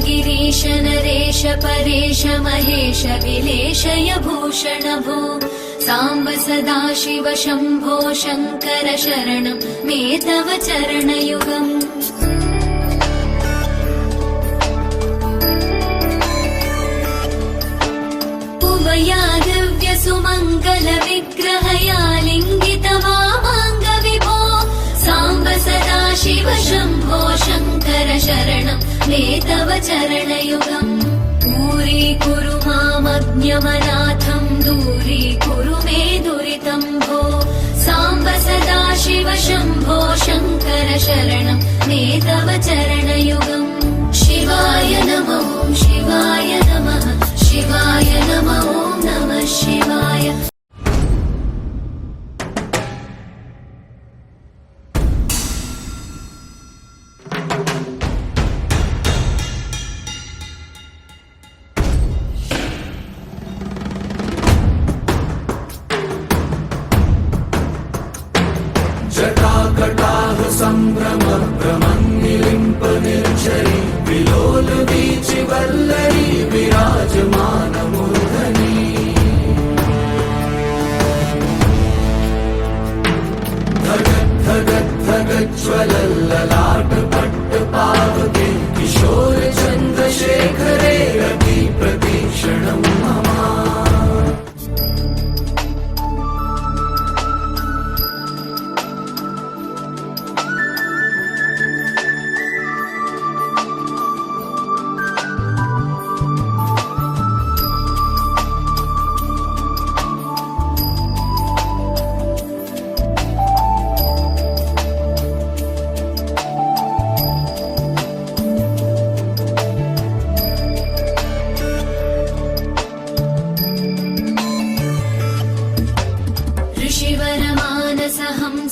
गिरीश नरेश परेश महेश विलेशय भूषण भो साम्ब सदाशिव शम्भो शङ्कर शरणं मे तव चरणयुगम् उमया दिव्य सुमङ्गल विग्रहया लिङ्गित वामाङ्ग विभो साम्ब सदाशिव शम्भो शङ्कर शरणं मे तव चरणयुगम् दूरीकुरु मामज्ञमनाथं दूरीकुरु मे दुरितं भो साम्ब सदाशिव शम्भो शङ्कर शरणं मे तव चरणयुगम् शिवाय नमः शिवाय नमः शिवाय नमः नमः शिवाय जटाकटाह सम्भ्रम भ्रमन्निलिम्प निर्झरी विलोल वीचि वल्लरी विराजमान मूर्धनि धगत् धगत् धगज्ज्वलल्ललाट पट्ट पावके किशोर चन्द्रशेखरे रति प्रतीक्षणं मम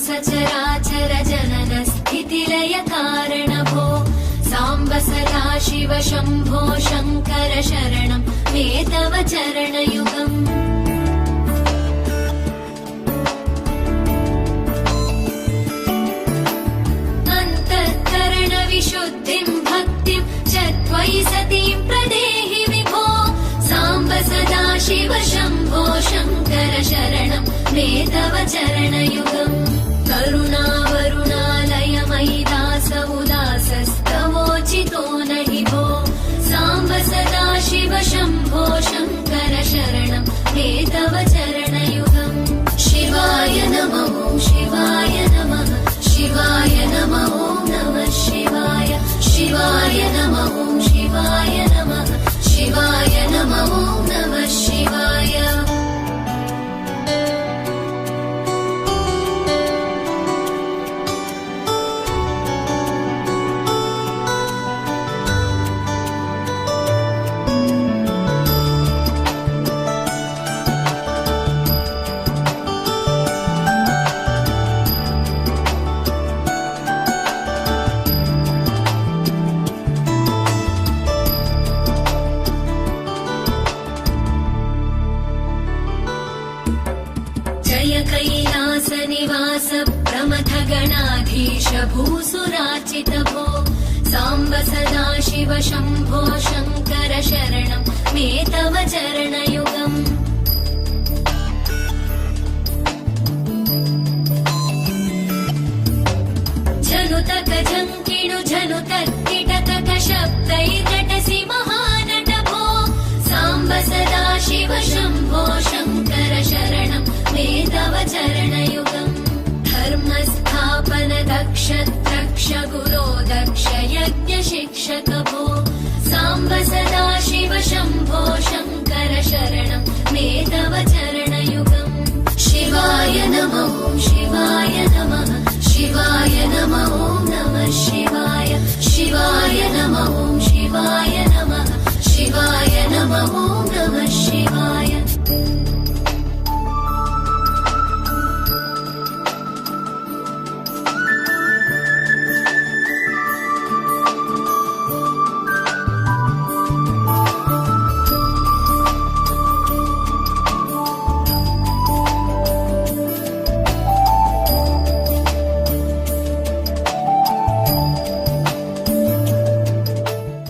सचराचर जनन स्थितिलय कारण भो साम्ब सदाशिव शम्भो शङ्कर शरणं मे तव चरणयुगम् अन्तःकरण विशुद्धिं भक्तिं च त्वयि सतीं प्रदेहि विभो साम्ब सदाशिव शम्भो शङ्कर शरणं मे तव चरणयुगम् करुणावरुणालय मयि दास उदासस्तवोचितो नहि भो साम्ब सदाशिव शम्भो शङ्कर शरणं मे तव चरणयुगम् शिवाय नमः शिवाय नमः शिवाय नमः नमः शिवाय शिवाय नमः शिवाय नमः शिवाय नमः नमः शिवाय कैलास निवास प्रमथ गणाधीश भूसुराचित भो साम्ब सदाशिव शम्भो शङ्कर शरणं मे तव चरणयुगम् झनुतक झङ्किणु झनुतक्किटतक शब्दैर्नटसि महानट भो साम्ब सदाशिव शम्भो शङ्कर शरणं मे तव चरणयुगम् धर्मस्थापन दक्ष द्रक्ष